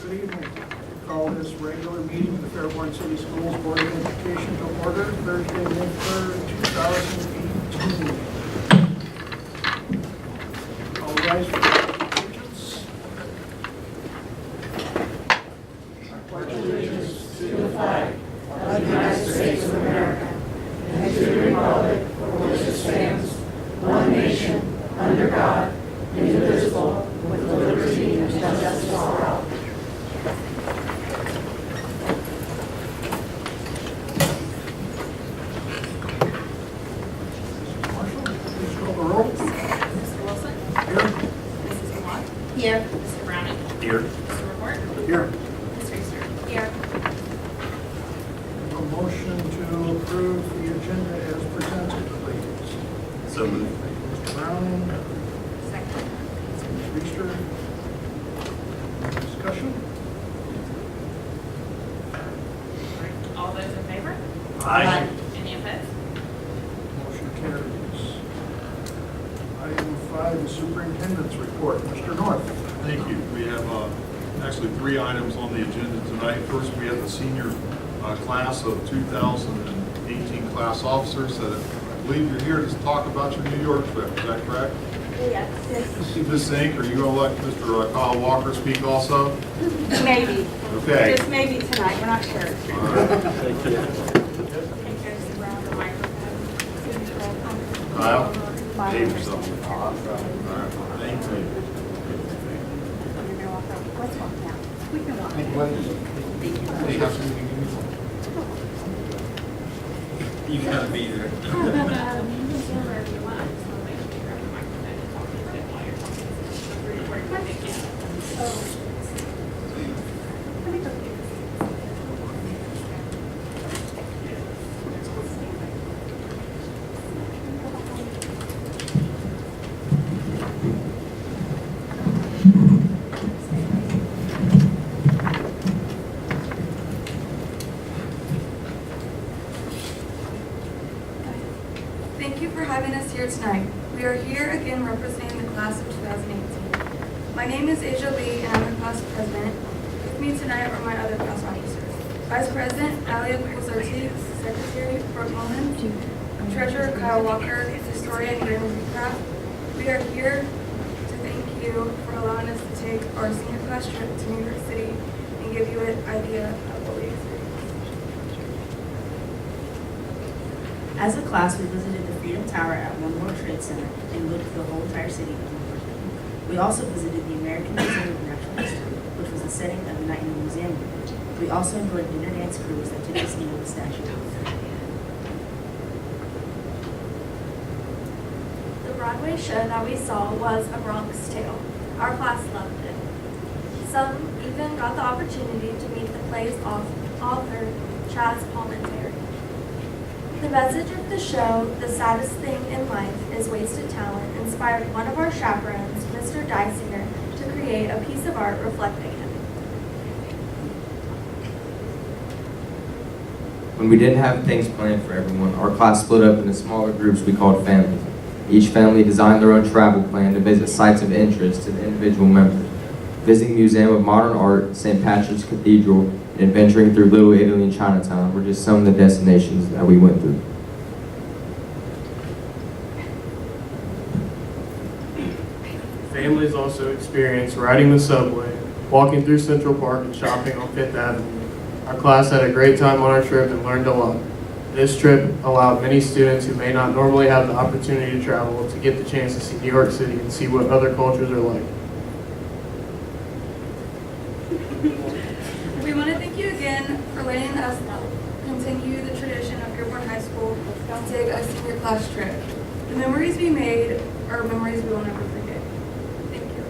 Good evening. Call this regular meeting of the Fairborn City Schools Board of Education to order Thursday, May 3rd, 2018. All rise for the allegiance. I pledge allegiance to the flag of the United States of America and to the republic for which it stands, one nation, under God, indivisible, with liberty and justice for all. Here. Mr. Browning. Here. Mr. Report. Here. Ms. Reister. Here. A motion to approve the agenda as presented, please. So moved. Mr. Browning, Second. Ms. Reister. Discussion? All those in favor? Aye. Any opposed? Motion carries. Item 5, the superintendent's report. Mr. North. Thank you. We have actually 3 items on the agenda tonight. First, we have the senior class of 2018 class officers that I believe you're here to talk about your New York trip. Is that correct? Yes. Ms. Zink, are you going to let Mr. Kyle Walker speak also? Maybe. Okay. Just maybe tonight, we're not sure. All right. Okay, goes around the microphone. Kyle, behave yourself. All right. Thank you. Let's walk now. We can walk. Hey, have some- You gotta be there. Wherever you want. Just want to make sure you grab the microphone and talk into it while you're talking. Where you want to get. Let me go get Thank you for having us here tonight. We are here again representing the class of 2018. My name is Asia Lee and I'm the class president. With me tonight are my other class officers. Vice President Alia Kulzerti, Secretary Brooke Mullins, Treasurer Kyle Walker, Historian Raymond Craft. We are here to thank you for allowing us to take our senior class trip to New York City and give you an idea of what we experienced. As a class, we visited the Freedom Tower at One World Trade Center and looked at the whole entire city. We also visited the American Museum of Natural History, which was the setting of the night in the museum. We also enjoyed dinner dance cruise that took us near the statue. The Broadway show that we saw was A Bronx Tale. Our class loved it. Some even got the opportunity to meet the play's author, Chaz Palminteri. The message of the show, The Saddest Thing in Life is Wasted Talent, inspired one of our chaperones, Mr. Dysinger, to create a piece of art reflecting it. When we didn't have things planned for everyone, our class split up into smaller groups we called families. Each family designed their own travel plan to visit sites of interest to the individual members. Visiting the Museum of Modern Art, St. Patrick's Cathedral, and adventuring through Little Italy and Chinatown were just some of the destinations that we went through. Families also experienced riding the subway, walking through Central Park, and shopping on Fifth Avenue. Our class had a great time on our trip and learned a lot. This trip allowed many students who may not normally have the opportunity to travel to get the chance to see New York City and see what other cultures are like. We want to thank you again for letting us continue the tradition of Fairborn High School and take a senior class trip. The memories we made are memories we will never forget. Thank you.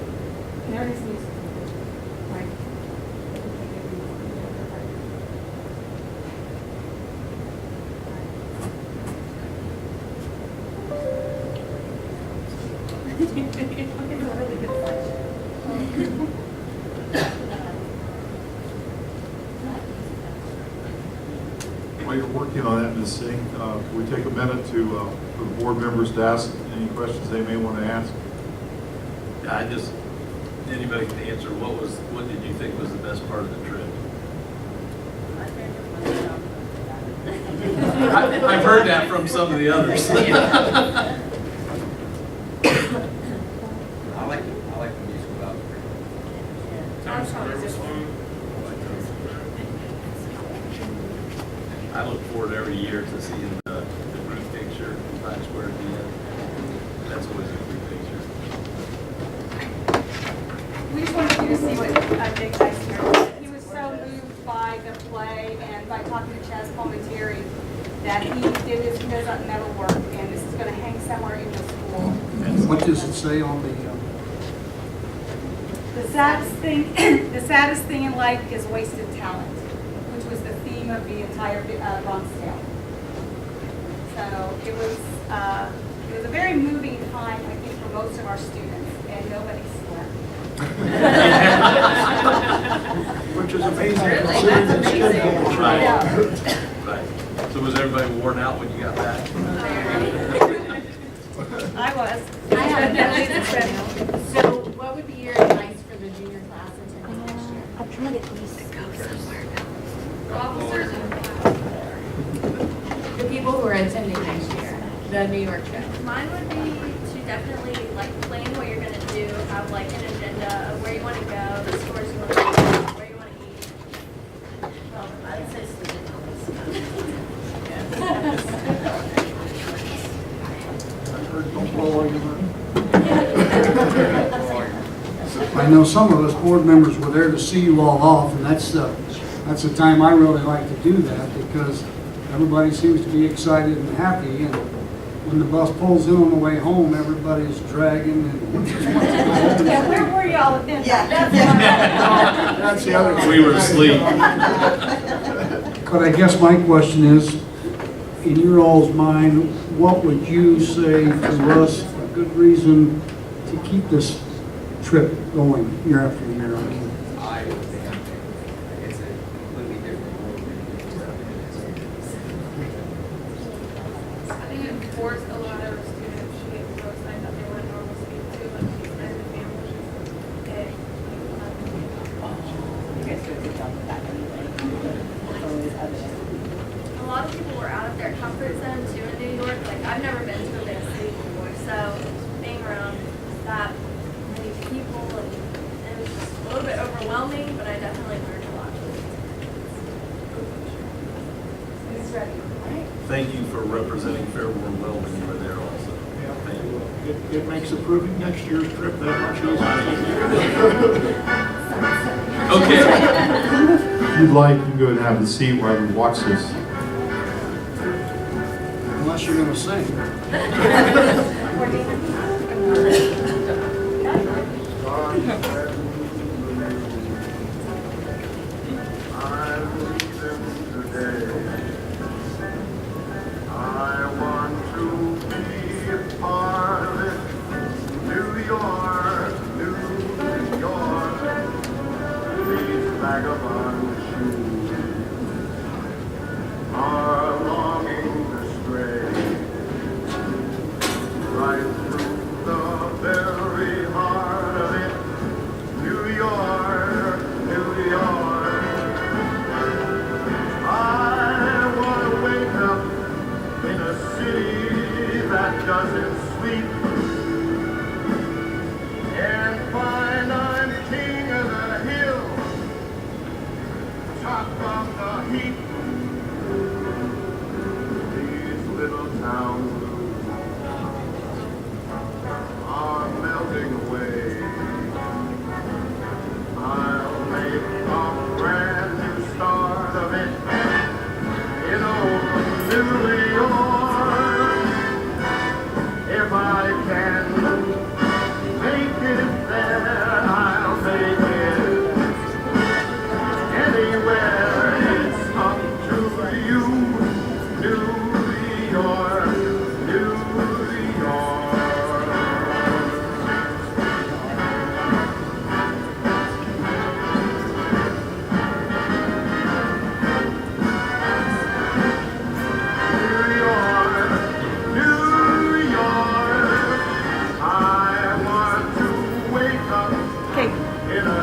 While you're working on that, Ms. Singh, can we take a minute for the board members to ask any questions they may want to ask? I just anybody can answer, what did you think was the best part of the trip? I've heard that from some of the others. I like the musical outfit. I look forward every year to seeing the group picture in Times Square at the end. That's always a group picture. We just wanted you to see what Dick Eisner did. He was so moved by the play and by talking to Chaz Palmentieri that he did this because that never worked, and this is going to hang somewhere in the school. What does it say on the, The saddest thing in life is wasted talent, which was the theme of the entire Bronx Tale. So it was a very moving time, I think, for most of our students, and nobody slept. which is amazing. Really? considering That's the amazing. schedule. Right. Yeah. Right. So was everybody worn out when you got back? I was. I have So what would be your advice for the junior class attending next year? I'm trying to get these to go somewhere. Officers and the people who are attending next year, the New York trip. Mine would be to definitely like plan what you're gonna do, have like an agenda of where you wanna go, the stores you wanna go, where you wanna eat. Well, I'd say Don't blow all your money. I know some of us board members were there to see you all off, and that's the time I really like to do that, because everybody seems to be excited and happy, and when the bus pulls in on the way home, everybody's dragging and just wants to go home. Yeah, where were y'all at then? That's the other thing. We were asleep. But I guess my question is, in your all's mind, what would you say to us a good reason to keep this trip going year after year? I mean, I would think it's a completely different world. I think it forced a lot of students to get so excited that they want normal speed too, like these friends and families. A lot of people were out of their comfort zone too in New York. Like I've never been to a big city before, so being around that many people and it was just a little bit overwhelming, but I definitely learned a lot. Who's ready? Thank you for representing Fairborn well when you were there also. Thank you. it makes approving next year's trip that much Okay. If you'd like, you can go and have a seat while we watch this. Unless you're going to sing.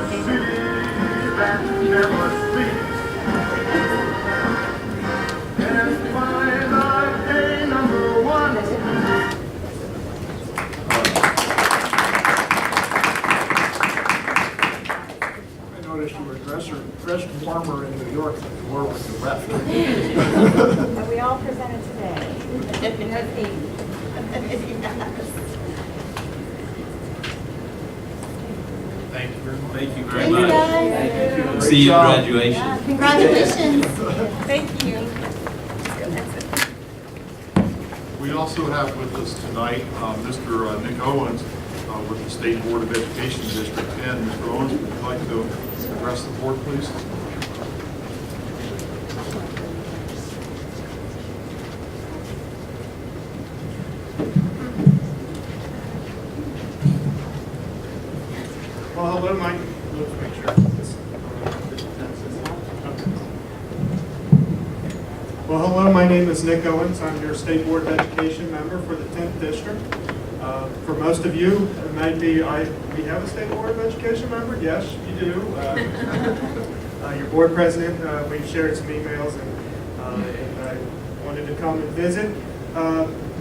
city that never sleeps. That's why I pay number one. I noticed you were dressed warmer in New York than you were when you left. But we all presented today. No theme. Thank you very much. Thank you very Thank you, much. guys. See you at Great job. graduation. Congratulations. Thank you. We also have with us tonight Mr. Nick Owens with the State Board of Education District 10. Mr. Owens, would you like to address the board, please? Well, hello, Mike. Let's make sure. Well, hello, my name is Nick Owens. I'm your State Board of Education member for the 10th District. For most of you, it might be, we have a State Board of Education member? Yes, you do. Your board president, we've shared some emails, and I wanted to come and visit.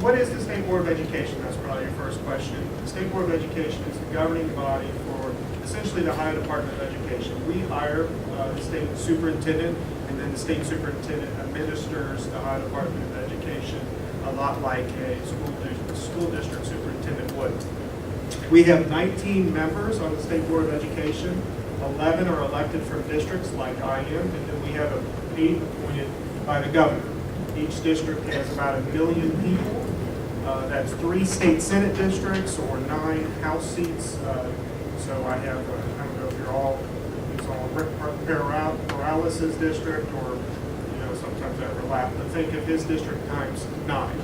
What is the State Board of Education? That's probably your first question. The State Board of Education is the governing body for essentially the Ohio Department of Education. We hire the state superintendent, and then the state superintendent administers the Ohio Department of Education, a lot like a school district superintendent would. We have 19 members on the State Board of Education. 11 are elected from districts like I am, and then we have 8 appointed by the governor. Each district has about 1 million people. That's 3 state senate districts or 9 house seats. So I have, I don't know if you're all, it's all Rick Peralez's district, or sometimes I overlap, but think of his district times 9.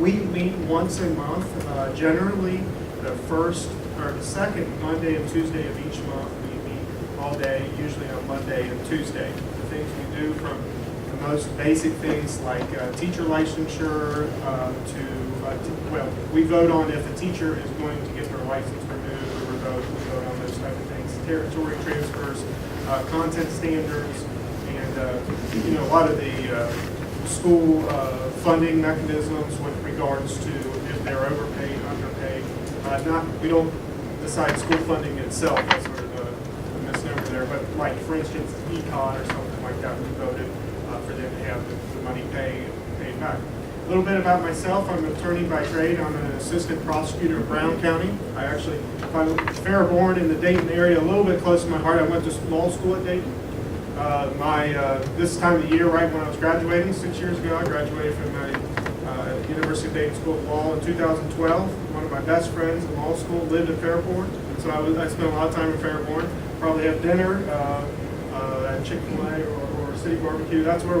We meet once a month, generally the first or the second Monday and Tuesday of each month. We meet all day, usually on Monday and Tuesday. The things we do, from the most basic things like teacher licensure well, we vote on if a teacher is going to get their license renewed or revoked. We vote on those type of things. Territory transfers, content standards, and a lot of the school funding mechanisms with regards to if they're overpaid, underpaid. We don't decide school funding itself. That's sort of a misnomer there. But like, for instance, econ or something like that, we voted for them to have the money paid back. A little bit about myself. I'm an attorney by trade. I'm an assistant prosecutor in Brown County. I actually, Fairborn in the Dayton area, a little bit close to my heart. I went to law school at Dayton. This time of the year, right when I was graduating, 6 years ago, I graduated from the University of Dayton School of Law in 2012. One of my best friends in law school lived in Fairborn, and so I spent a lot of time in Fairborn. Probably have dinner at Chick-fil-A or City Barbecue. That's where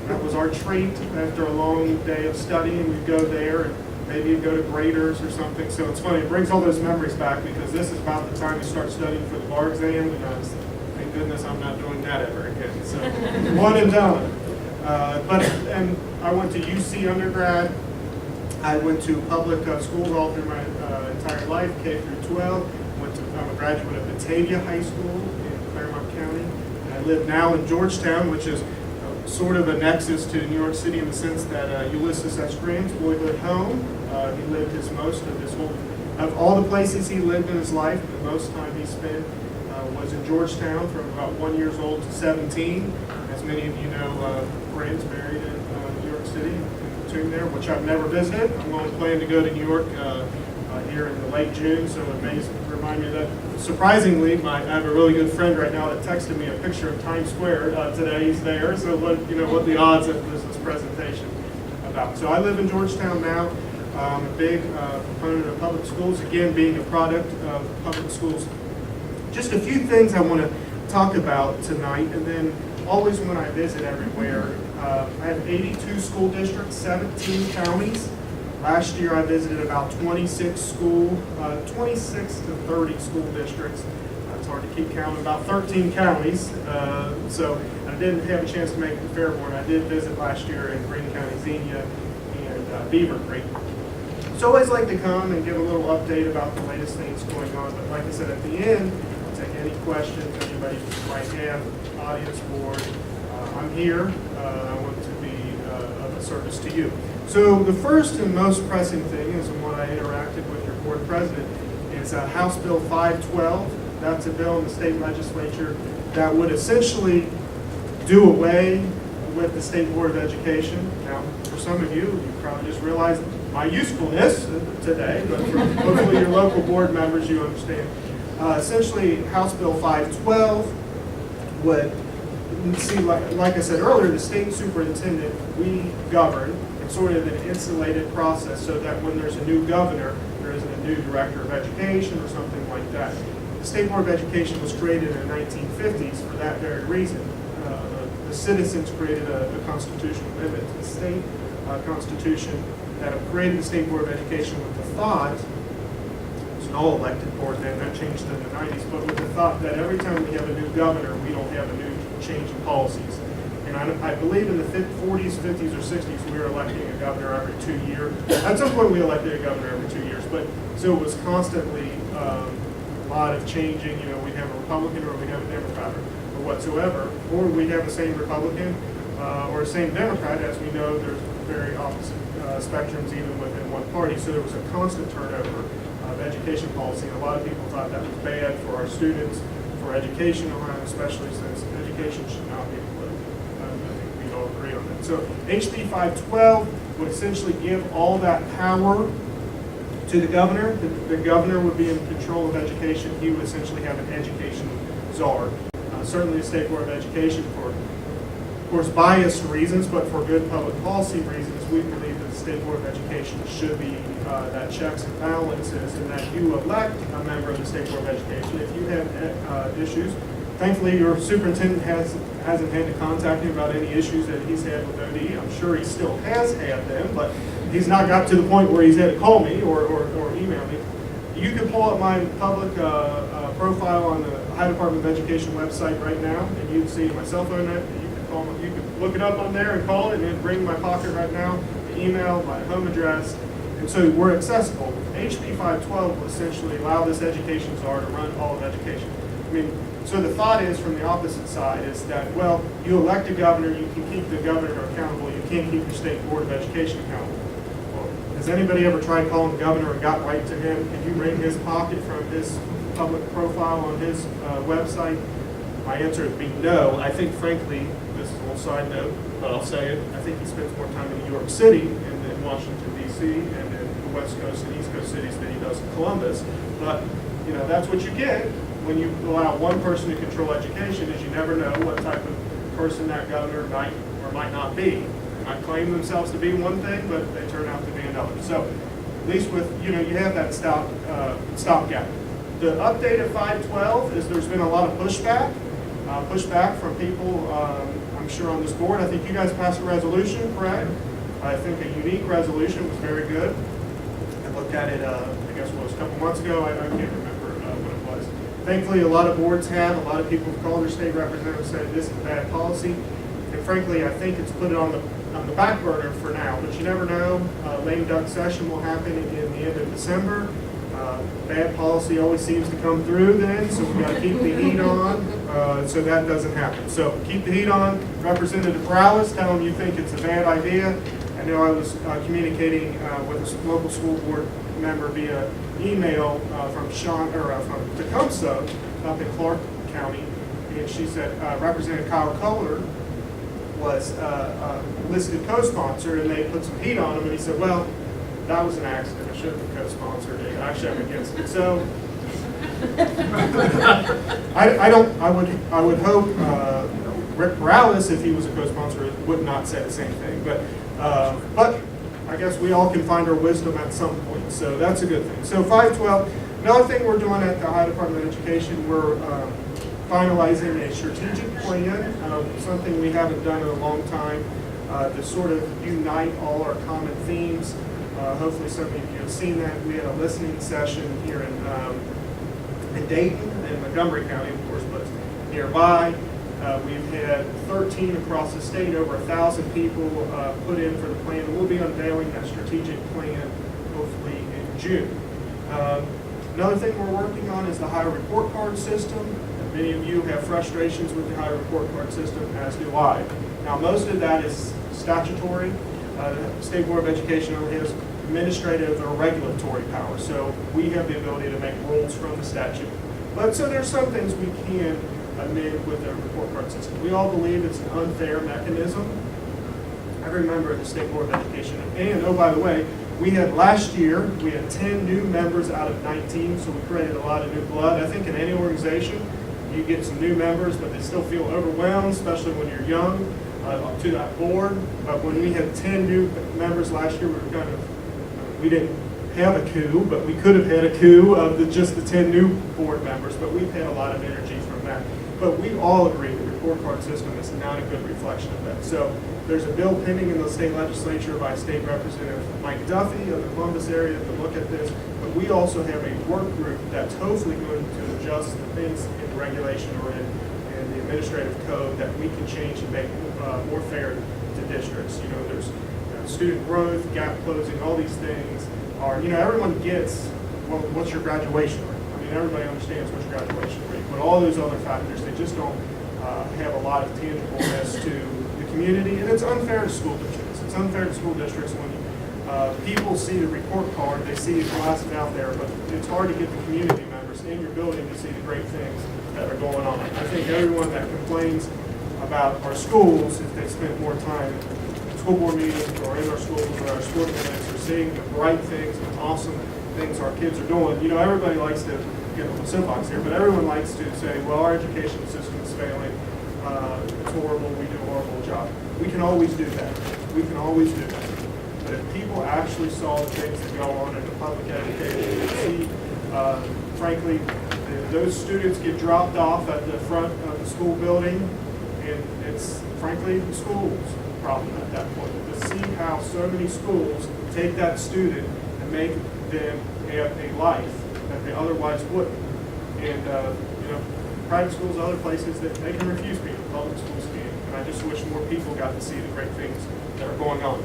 that was our treat after a long day of studying. We'd go there, and maybe you'd go to Graders or something. So it's funny, it brings all those memories back, because this is about the time you start studying for the bar exam, and I was, thank goodness I'm not doing that ever again. So one and done. And I went to UC undergrad. I went to public schools all through my entire life, K through 12. I'm a graduate of Batavia High School in Claremont County. And I live now in Georgetown, which is sort of a nexus to New York City in the sense that Ulysses S. Grant's boyhood home. He lived of all the places he lived in his life, the most time he spent was in Georgetown from about 1 year old to 17. As many of you know, Grant's married in New York City, in the tomb there, which I've never visited. I'm only planning to go to New York here in the late June, so it may remind me of that. Surprisingly, I have a really good friend right now that texted me a picture of Times Square today. He's there, so what the odds of this presentation about. So I live in Georgetown now. I'm a big proponent of public schools, again, being a product of public schools. Just a few things I want to talk about tonight, and then always when I visit everywhere. I have 82 school districts, 17 counties. Last year I visited about 26 to 30 school districts. It's hard to keep count, about 13 counties. So I didn't have a chance to make it to Fairborn. I did visit last year in Greene County, Xenia, and Beaver Creek. So I always like to come and give a little update about the latest things going on. But like I said, at the end, I'll take any questions anybody might have, audience board, I'm here. I want to be of a service to you. So the first and most pressing thing is when I interacted with your board president is House Bill 512. That's a bill in the state legislature that would essentially do away with the State Board of Education. Now, for some of you, you probably just realized my usefulness today, but for hopefully your local board members, you understand. Essentially, House Bill 512 would see, like I said earlier, the state superintendent, we govern in sort of an insulated process so that when there's a new governor, there isn't a new director of education or something like that. The State Board of Education was created in the 1950s for that very reason. The citizens created a constitutional amendment to the state constitution that created the State Board of Education with the thought, it was an all-elected board then, that changed in the 90s, but with the thought that every time we have a new governor, we don't have a new change in policies. And I believe in the 40s, 50s, or 60s, we were electing a governor every 2 years. At some point, we elected a governor every 2 years, but so it was constantly a lot of changing. You know, we'd have a Republican or we'd have a Democrat or whatsoever, or we'd have the same Republican or the same Democrat. As we know, there's very opposite spectrums even within one party. So there was a constant turnover of education policy, and a lot of people thought that was bad for our students, for education in Ohio, especially since education should not be political. I think we'd all agree on that. So HB 512 would essentially give all that power to the governor. The governor would be in control of education. He would essentially have an education czar. Certainly the State Board of Education, for, of course, biased reasons, but for good public policy reasons, we believe that the State Board of Education should be that checks and balances, and that you elect a member of the State Board of Education. If you have issues, thankfully your superintendent hasn't had to contact him about any issues that he's had with OD. I'm sure he still has had them, but he's not got to the point where he's had to call me or email me. You can pull up my public profile on the Ohio Department of Education website right now, and you can see my cell phone. You can look it up on there and call it, and it'll bring my pocket right now, the email, my home address, and so we're accessible. HB 512 will essentially allow this education czar to run all of education. I mean, so the thought is from the opposite side is that, well, you elect a governor, you can keep the governor accountable, you can't keep your State Board of Education accountable. Well, has anybody ever tried calling the governor and got right to him? Can you ring his pocket from his public profile on his website? My answer would be no. I think, frankly, this is a little side note, but I'll say it, I think he spends more time in New York City and in Washington, D.C., and in the West Coast and East Coast cities than he does in Columbus. But, you know, that's what you get when you allow one person to control education, is you never know what type of person that governor might or might not be. They might claim themselves to be one thing, but they turn out to be another. So at least with, you know, you have that stopgap. The update of 512 is there's been a lot of pushback from people, I'm sure, on this board. I think you guys passed a resolution, correct? I think a unique resolution was very good. I looked at it, I guess it was a couple months ago. I can't remember what it was. Thankfully, a lot of boards have. A lot of people have called their state representatives and said this is bad policy. And frankly, I think it's put it on the back burner for now. But you never know. Lame duck session will happen in the end of December. Bad policy always seems to come through then, so we've got to keep the heat on so that doesn't happen. So keep the heat on. Representative Morales, tell him you think it's a bad idea. I know I was communicating with a local school board member via email from Tecumseh up in Clark County, and she said Representative Kyle Kohler was listed co-sponsor, and they put some heat on him, and he said, well, that was an accident. I should have co-sponsored it. Actually, I'm against it. So I would hope Rick Morales, if he was a co-sponsor, would not say the same thing. But I guess we all can find our wisdom at some point. So that's a good thing. So 512. Another thing we're doing at the Ohio Department of Education, we're finalizing a strategic plan, something we haven't done in a long time, to sort of unite all our common themes. Hopefully some of you have seen that. We had a listening session here in Dayton, in Montgomery County, of course, but nearby. We've had 13 across the state, over 1,000 people put in for the plan. And we'll be unveiling that strategic plan hopefully in June. Another thing we're working on is the Ohio report card system. Many of you have frustrations with the high report card system, as do I. Now, most of that is statutory. The State Board of Education only has administrative or regulatory power, so we have the ability to make rules from the statute. But so there's some things we can amend with the report card system. We all believe it's an unfair mechanism. Every member of the State Board of Education, and oh, by the way, we had last year, we had 10 new members out of 19, so we created a lot of new blood. I think in any organization, you get some new members, but they still feel overwhelmed, especially when you're young, to that board. But when we had 10 new members last year, we didn't have a coup, but we could have had a coup of just the 10 new board members, but we've had a lot of energy from that. But we all agree the report card system is not a good reflection of that. So there's a bill pending in the state legislature by State Representative Mike Duffy of the Columbus area to look at this. But we also have a work group that's hopefully going to adjust the things in regulation or in the administrative code that we can change and make more fair to districts. You know, there's student growth, gap closing, all these things are, everyone gets, well, what's your graduation rate? I mean, everybody understands what's your graduation rate, but all those other factors, they just don't have a lot of tangibleness to the community, and it's unfair to school districts. It's unfair to school districts when people see the report card, they see it blasted out there, but it's hard to get the community members in your building to see the great things that are going on. I think everyone that complains about our schools, if they spent more time in school board meetings or in our schools or our sport events or seeing the bright things and awesome things our kids are doing, everybody likes to get on the soapbox here, but everyone likes to say, well, our education system is failing, it's horrible, we do a horrible job. We can always do that. We can always do that. But if people actually saw the things that go on in the public education, you see, frankly, those students get dropped off at the front of the school building, and it's, frankly, the school's problem at that point. To see how so many schools take that student and make them have a life that they otherwise wouldn't. And, private schools, other places, that they can refuse people, public schools can't. And I just wish more people got to see the great things that are going on.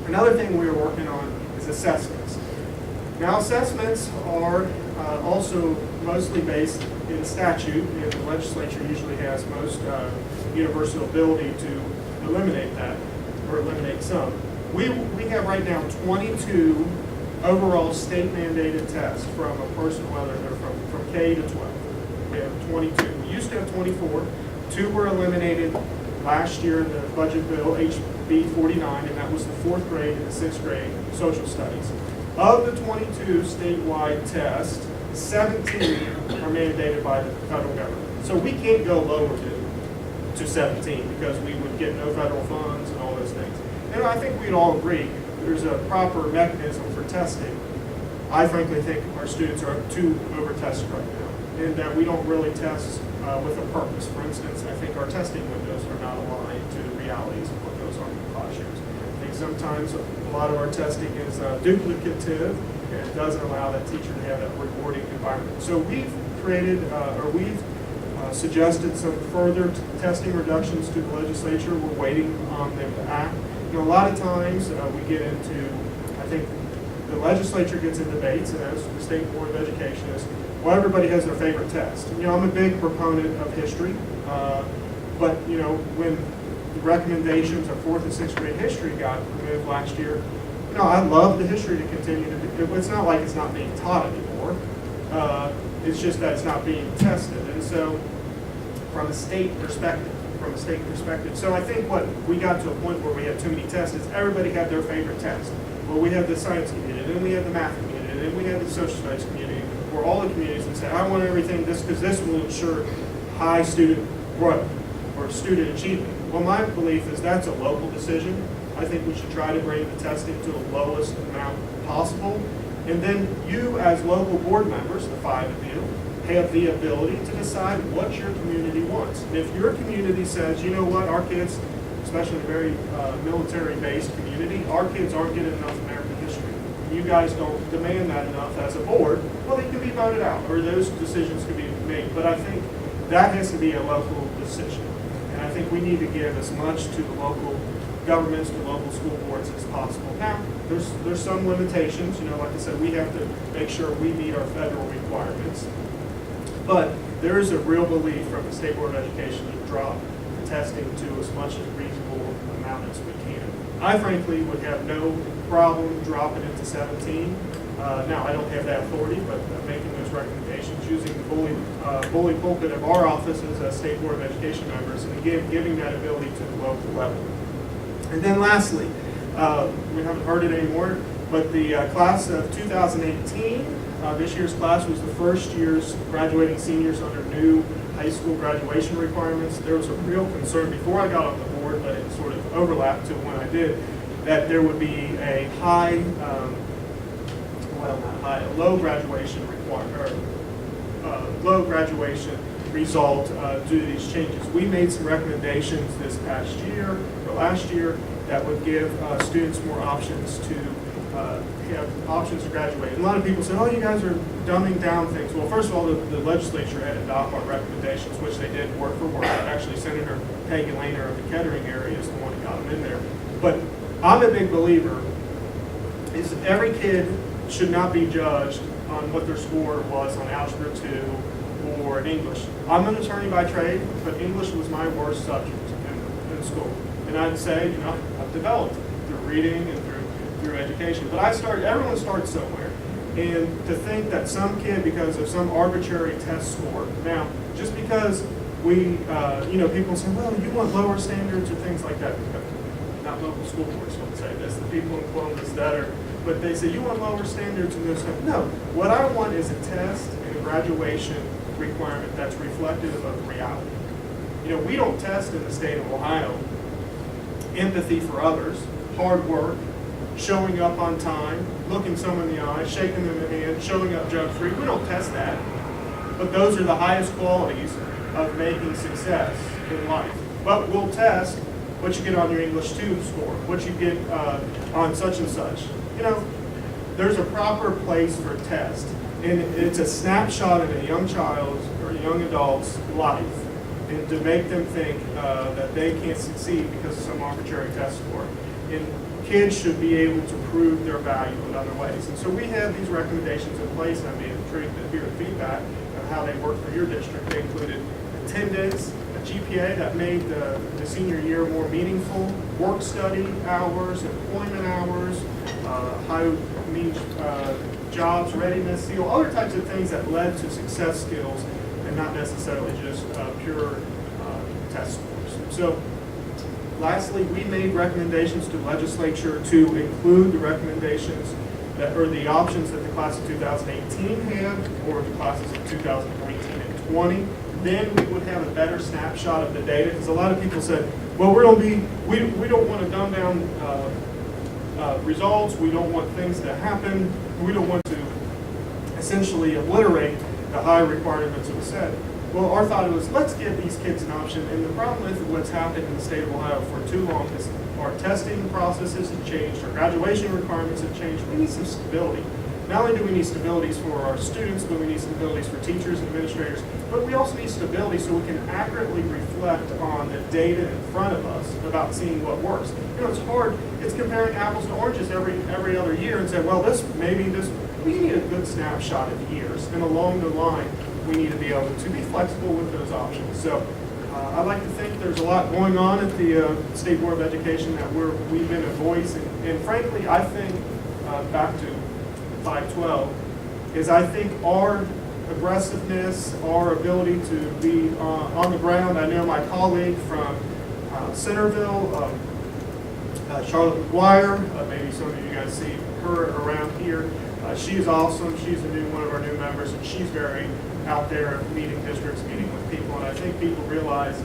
Another thing we are working on is assessments. Now, assessments are also mostly based in statute, and the legislature usually has most universal ability to eliminate that, or eliminate some. We have right now 22 overall state mandated tests from a person, whether they're from K to 12. We have 22. We used to have 24. 2 were eliminated last year in the budget bill, HB 49, and that was the 4th grade and the 6th grade social studies. Of the 22 statewide tests, 17 are mandated by the federal government. So we can't go lower to 17 because we would get no federal funds and all those things. And I think we'd all agree there's a proper mechanism for testing. I frankly think our students are too over-tested right now, and that we don't really test with a purpose. For instance, I think our testing windows are not aligned to the realities of what goes on in the classrooms. I think sometimes a lot of our testing is duplicative, and it doesn't allow that teacher to have that rewarding environment. So we've created, suggested some further testing reductions to the legislature. We're waiting on them to act. A lot of times we get into, I think the legislature gets in debates, and as the State Board of Education is, well, everybody has their favorite test. I'm a big proponent of history, but when the recommendations of 4th and 6th grade history got removed last year, I love the history to continue to be. It's not like it's not being taught anymore. It's just that it's not being tested. And so from a state perspective. So I think what we got to a point where we had too many tests is everybody had their favorite test. Well, we had the science community, then we had the math community, then we had the social studies community, where all the communities would say, I want everything this because this will ensure high student growth or student achievement. Well, my belief is that's a local decision. I think we should try to bring the testing to the lowest amount possible. And then you, as local board members, the 5 of you, have the ability to decide what your community wants. And if your community says, you know what, our kids, especially in a very military-based community, our kids aren't getting enough American history. You guys don't demand that enough as a board, well, they can be voted out, or those decisions can be made. But I think that has to be a local decision. And I think we need to give as much to the local governments, to local school boards as possible. Now, there's some limitations. Like I said, we have to make sure we meet our federal requirements. But there is a real belief from the State Board of Education to drop the testing to as much as reasonable amount as we can. I frankly would have no problem dropping it to 17. Now, I don't have that authority, but I'm making those recommendations using the bully pulpit of our offices as State Board of Education members, and again, giving that ability to the local level. And then lastly, we haven't heard it anymore, but the class of 2018, this year's class was the first year's graduating seniors under new high school graduation requirements. There was a real concern before I got on the board, but it sort of overlapped to when I did, that there would be a low graduation low graduation result due to these changes. We made some recommendations this past year, or last year, that would give students more options to have options to graduate. And a lot of people say, oh, you guys are dumbing down things. Well, first of all, the legislature had adopted our recommendations, which they did word for word. Actually, Senator Peggy Lehner of the Kettering area is the one who got them in there. But I'm a big believer is every kid should not be judged on what their score was on Algebra 2 or in English. I'm an attorney by trade, but English was my worst subject in school. And I'd say, I've developed through reading and through education. But everyone starts somewhere. And to think that some kid, because of some arbitrary test score, now, just because people say, well, you want lower standards or things like that. Not local school boards don't say this. The people in Columbus that are, but they say, you want lower standards and those things. No, what I want is a test and a graduation requirement that's reflective of reality. We don't test in the state of Ohio empathy for others, hard work, showing up on time, looking someone in the eye, shaking them in the hand, showing up joke-free. We don't test that. But those are the highest qualities of making success in life. But we'll test what you get on your English 2 score, what you get on such and such. There's a proper place for a test. And it's a snapshot of a young child's or a young adult's life. And to make them think that they can't succeed because of some arbitrary test score. And kids should be able to prove their value in other ways. And so we have these recommendations in place, and I'd be intrigued to hear feedback of how they work for your district. They included attendance, a GPA that made the senior year more meaningful, work study hours, employment hours, jobs, readiness, other types of things that led to success skills and not necessarily just pure test scores. So lastly, we made recommendations to the legislature to include the recommendations or the options that the class of 2018 had, or the classes of 2019 and 20. Then we would have a better snapshot of the data, because a lot of people said, well, we don't want to dumb down results, we don't want things to happen, we don't want to essentially obliterate the high requirements of the set. Well, our thought was, let's give these kids an option. And the problem with what's happened in the state of Ohio for too long is our testing processes have changed, our graduation requirements have changed. We need some stability. Not only do we need stabilities for our students, but we need stabilities for teachers and administrators, but we also need stability so we can accurately reflect on the data in front of us about seeing what works. It's hard. It's comparing apples to oranges every other year and say, well, we need a good snapshot of years. And along the line, we need to be able to be flexible with those options. So I like to think there's a lot going on at the State Board of Education that we've been a voice. And frankly, I think, back to 512, is I think our aggressiveness, our ability to be on the ground. I know my colleague from Centerville, Charlotte McGuire, maybe some of you guys see her around here. She's awesome. She's one of our new members, and she's very out there meeting districts, meeting with people. And I think people realize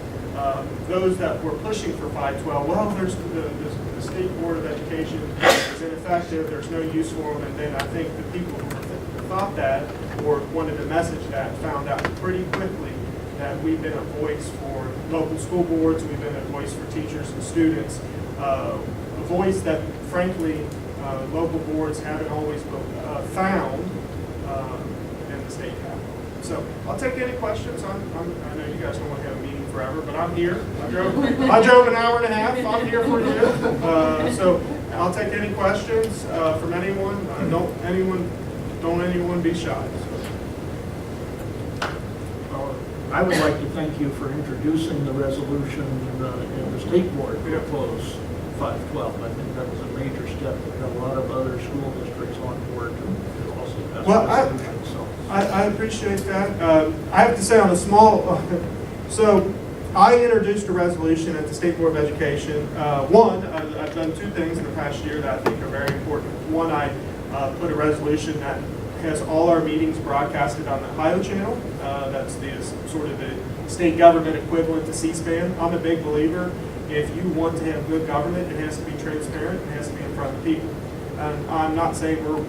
those that were pushing for 512, well, there's the State Board of Education is ineffective, there's no use for them. And then I think the people who thought that or wanted to message that found out pretty quickly that we've been a voice for local school boards, we've been a voice for teachers and students, a voice that, frankly, local boards haven't always found in the state capitol. So I'll take any questions. I know you guys don't want to have a meeting forever, but I'm here. I drove an hour and a half. I'm here for you. So I'll take any questions from anyone. Don't anyone be shy. So. I would like to thank you for introducing the resolution in the state board to close 512. I think that was a major step. We got a lot of other school districts on board to also pass Well, resolutions. So I appreciate that. I have to say on a small, so I introduced a resolution at the State Board of Education. One, I've done two things in the past year that I think are very important. One, I put a resolution that has all our meetings broadcasted on the Ohio channel. That's the sort of the state government equivalent to C-SPAN. I'm a big believer. If you want to have good government, it has to be transparent. It has to be in front of people. And I'm not saying we're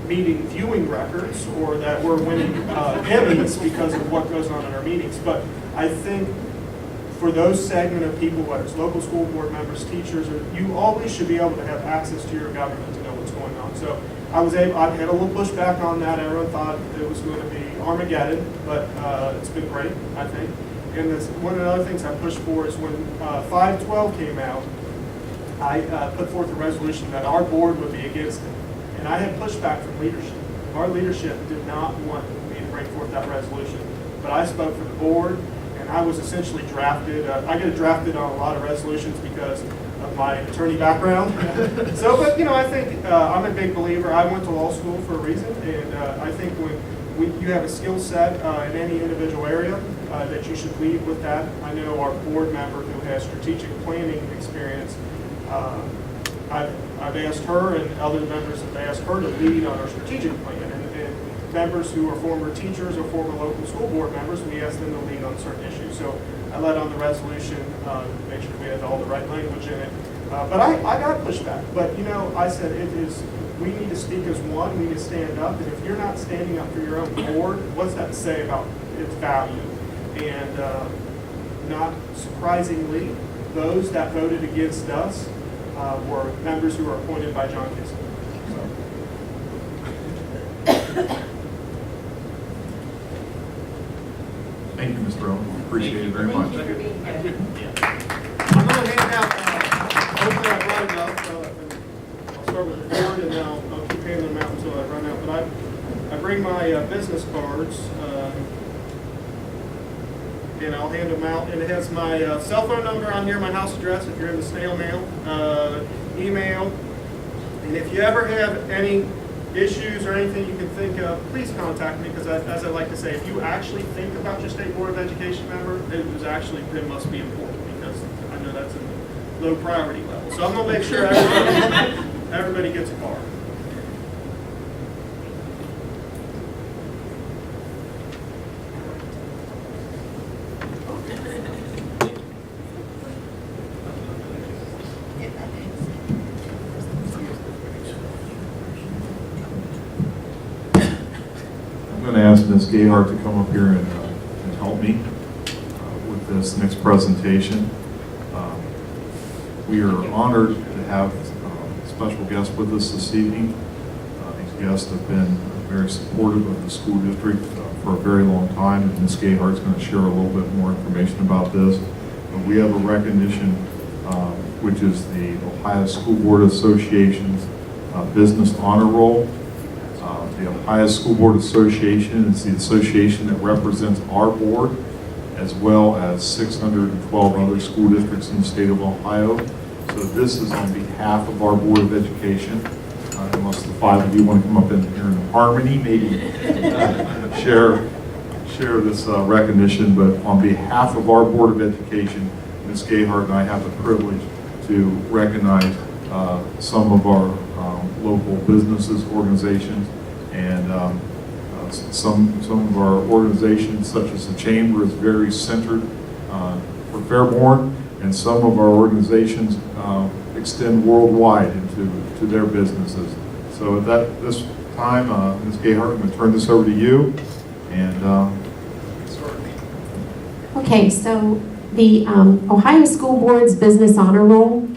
meeting viewing records or that we're winning Emmys because of what goes on in our meetings, but I think for those segment of people, whether it's local school board members, teachers, or you always should be able to have access to your government to know what's going on. So I had a little pushback on that. Everyone thought it was going to be Armageddon, but it's been great, I think. And one of the other things I pushed for is when 512 came out, I put forth a resolution that our board would be against it. And I had pushback from leadership. Our leadership did not want me to bring forth that resolution. But I spoke for the board, and I was essentially drafted. I get drafted on a lot of resolutions because of my attorney background. But I think I'm a big believer. I went to law school for a reason, and I think when you have a skill set in any individual area, that you should lead with that. I know our board member who has strategic planning experience, I've asked her and other members have asked her to lead on our strategic plan. And members who are former teachers or former local school board members, we asked them to lead on certain issues. So I led on the resolution, make sure we had all the right language in it. But I got pushback. But I said we need to speak as one, we need to stand up. And if you're not standing up for your own board, what's that say about its value? And not surprisingly, those that voted against us were members who were appointed by John Kissinger. Thank you, Mr. Owen. Appreciate it very much. Thank you for being here. I'm going to hand out, hopefully I run enough. I'll start with the board and then I'll keep handing them out until I run out. But I bring my business cards and I'll hand them out. And it has my cell phone number on here, my house address if you're in the snail mail, email. And if you ever have any issues or anything you can think of, please contact me, because as I like to say, if you actually think about your State Board of Education member, it must be important, because I know that's in the low priority level. So I'm going to make sure everybody gets a card. I'm going to ask Ms. Gayhart to come up here and help me with this next presentation. We are honored to have special guests with us this evening. These guests have been very supportive of the school district for a very long time, and Ms. Gayhart is going to share a little bit more information about this. We have a recognition, which is the Ohio School Board Association's Business Honor Roll. The Ohio School Board Association is the association that represents our board, as well as 612 other school districts in the state of Ohio. So this is on behalf of our Board of Education. Unless the five of you want to come up in here in harmony, maybe share this recognition. But on behalf of our Board of Education, Ms. Gayhart and I have the privilege to recognize some of our local businesses, organizations, and some of our organizations, such as the Chamber, is very centered for Fairborn, and some of our organizations extend worldwide into their businesses. So at this time, Ms. Gayhart, I'm going to turn this over to you, and Okay, so the Ohio School Board's Business Honor Roll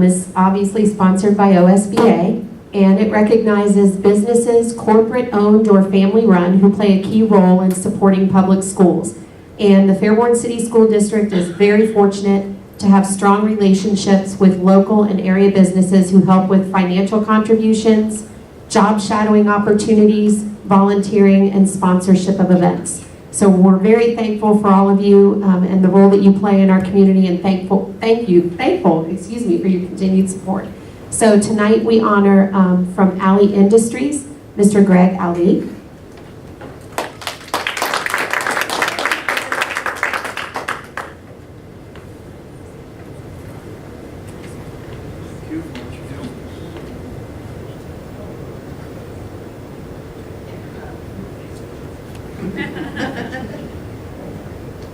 is obviously sponsored by OSBA, and it recognizes businesses, corporate-owned or family-run, who play a key role in supporting public schools. And the Fairborn City School District is very fortunate to have strong relationships with local and area businesses who help with financial contributions, job shadowing opportunities, volunteering, and sponsorship of events. So we're very thankful for all of you and the role that you play in our community, and thankful for your continued support. So tonight we honor from Ali Industries, Mr. Greg Ali.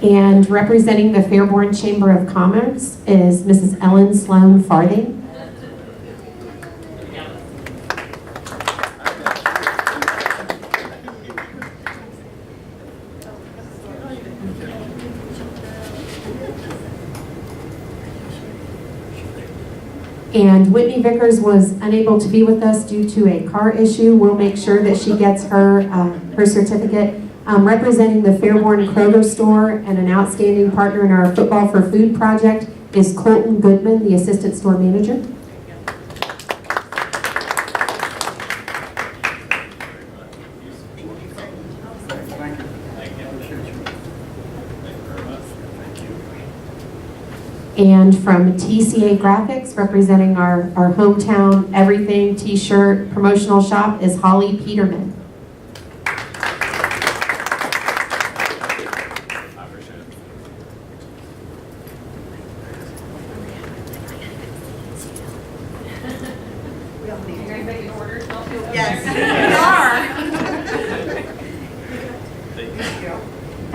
And representing the Fairborn Chamber of Commerce is Mrs. Ellen Sloan Farthing. And Whitney Vickers was unable to be with us due to a car issue. We'll make sure that she gets her certificate. Representing the Fairborn Kroger store and an outstanding partner in our Football for Food project is Colton Goodman, the assistant store manager. And from TCA Graphics, representing our hometown everything t-shirt promotional shop, is Holly Peterman.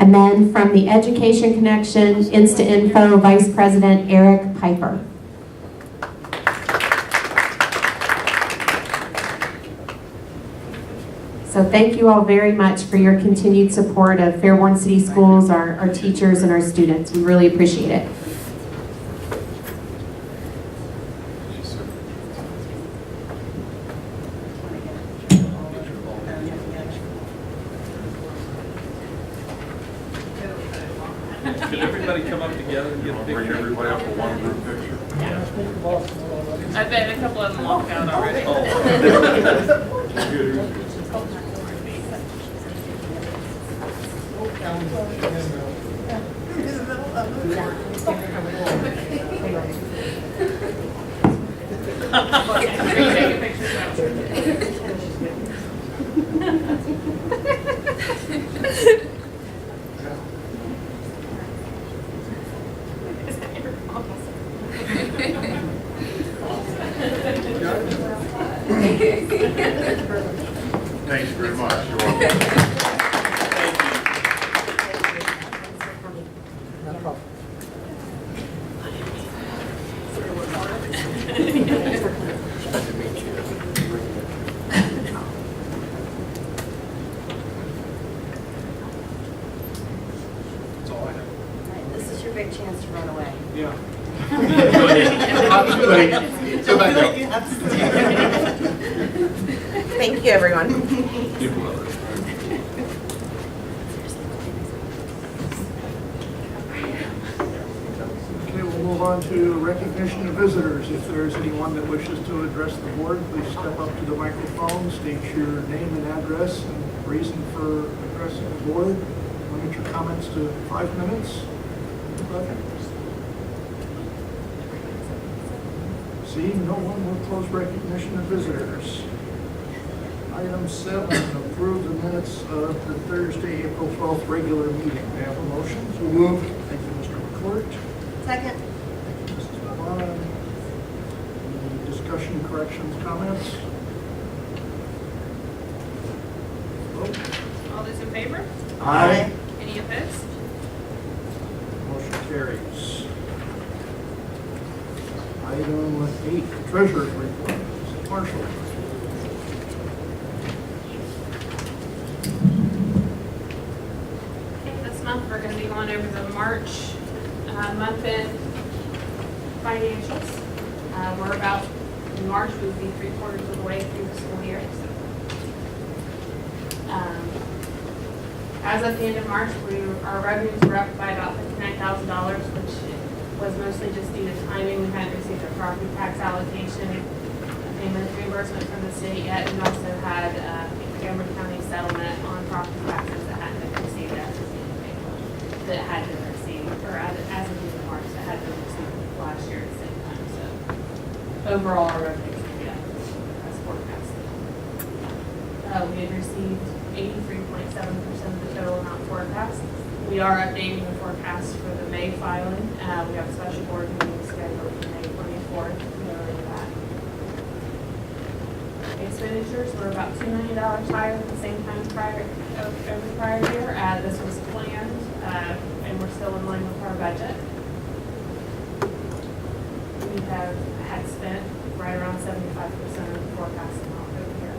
And then from the Education Connection, Insta-Info, Vice President Eric Piper. So thank you all very much for your continued support of Fairborn City Schools, our teachers, and our students. We really appreciate it. Can everybody come up together and get a picture? Bring everybody up for one group picture. I bet a couple of them walked out already. Thanks very much. You're welcome. This is your big chance to run away. Yeah. Not too late. Go back up. Thank you, everyone. Okay, we'll move on to recognition of visitors. If there's anyone that wishes to address the board, please step up to the microphone, state your name and address and reason for addressing the board. Limit your comments to 5 minutes. Seeing no one, we'll close recognition of visitors. Item 7, approve the minutes of the Thursday, April 12th regular meeting. May I have a motion? So moved. Thank you, Mr. McCourt. Second. Thank you, Mrs. Milan. Any discussion, corrections, comments? Vote. All those in favor? Aye. Any opposed? Motion carries. Item 8, treasurer's report. Mrs. Marshall. This month, we're going to be going over the March month-end financials. We're about, in March, we will be 3/4 of the way through the school year. As of the end of March, our revenues were up by about $59,000, which was mostly just due to timing. We hadn't received a property tax allocation, a payment reimbursement from the state yet, and also had a Montgomery County settlement on property taxes that hadn't been received as of yet. that had been received, or as of the March, that had been received last year at the same time, so overall, our revenues will be up as forecasted. We had received 83.7% of the total amount forecast. We are updating the forecast for the May filing. We have a special board meeting scheduled for May 24th. Expenditures were about $2 million higher than the same time over the prior year. This was planned, and we're still in line with our budget. We had spent right around 75% of the forecast amount over here.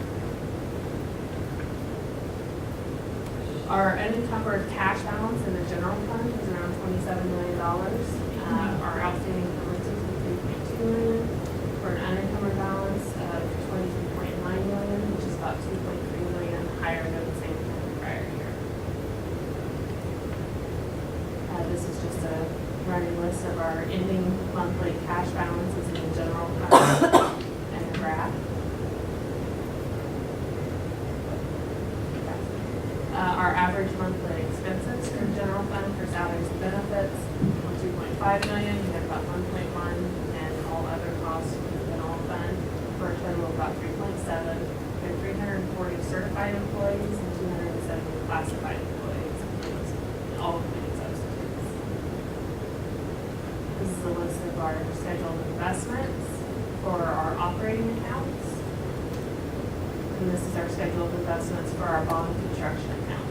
Our unencumbered cash balance in the general fund is around $27 million. Our outstanding encumbrances were $3.2 million for an unencumbered balance of $23.9 million, which is about $2.3 million higher than the same time the prior year. This is just a running list of our ending monthly cash balances in the general fund and a graph. Our average monthly expenses for the general fund for salaries and benefits were $2.5 million. We had about 1.1, and all other costs for the general fund for a total of about 3.7. We had 340 certified employees and 270 classified employees, all including substitutes. This is a list of our scheduled investments for our operating accounts. And this is our scheduled investments for our bond construction account.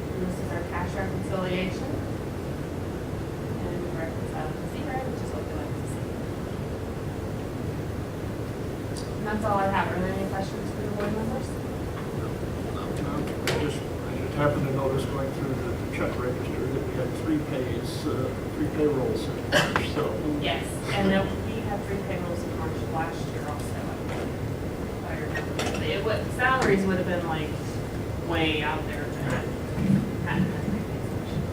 And this is our cash reconciliation. And we reconcile to zero, which is what we like to see. And that's all I have. Are there any questions for the board members? I just happened to notice going through the check register that we had three payrolls in March, so. Yes, and then we had 3 payrolls in March last year also. I remember. Salaries would have been like way out there. But hadn't had 3 pays last year.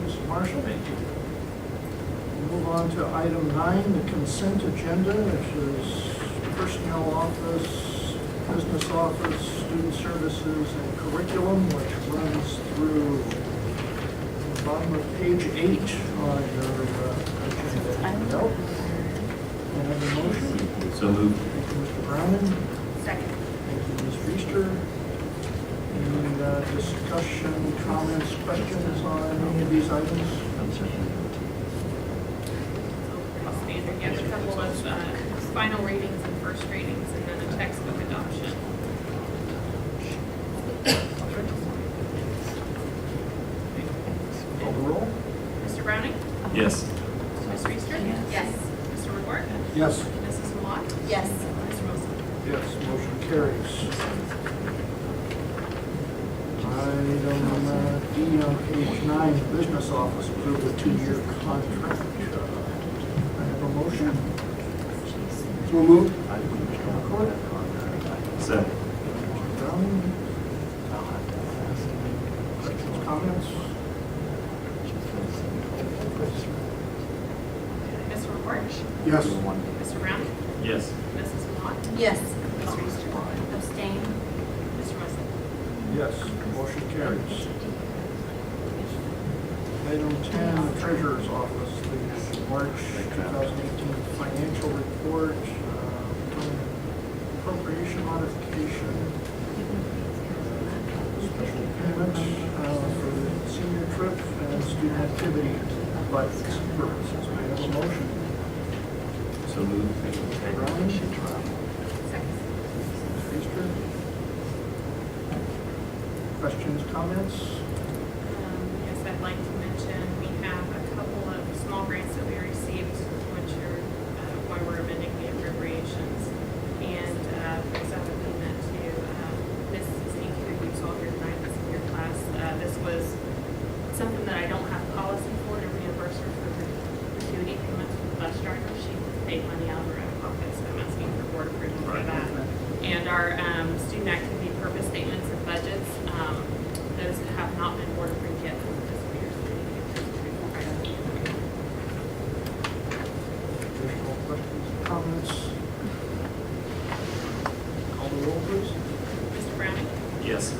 Mr. Marshall, thank you. We'll move on to item 9, the consent agenda, which is personnel office, business office, student services, and curriculum, which runs through the bottom of page 8 on your agenda. Nope. Can I have a motion? So moved. Thank you, Mr. Browning. Second. Thank you, Ms. Reister. Any discussion, comments, questions on any of these items? Standard, you have a couple of final readings and first readings, and then a textbook adoption. Call the roll. Mr. Browning? Yes. Ms. Reister? Yes. Mr. McCord? Yes. Mrs. Mock? Yes. Mr. Wilson? Yes, motion carries. Item D on page 9, business office, approve a 2-year contract. I have a motion. So moved. Mr. McCord. Second. Mr. Browning. Questions, comments? Mr. McCord? Yes. Mr. Browning? Yes. Mrs. Mock? Yes. Ms. Reister? Abstain? Mr. Wilson? Yes, motion carries. Item 10, the treasurer's office, the March 2018 financial report, appropriation modification, special payment for the senior trip and student activity budget purposes. May I have a motion? So moved. Mr. Browning? Second. Ms. Reister? Questions, comments? Yes, I'd like to mention, we have a couple of small grants that we received, which are why we're amending the appropriations. And there's a payment to Mrs. Inc., who you saw here tonight, this in your class. This was something that I don't have policy for to reimburse her for gratuity payments for the bus driver. She paid money out of her own pocket, so I'm asking for board approval for that. And our student activity purpose statements and budgets, those have not been board approved yet for this year. There's comments? Call the roll, please. Mr. Browning? Yes.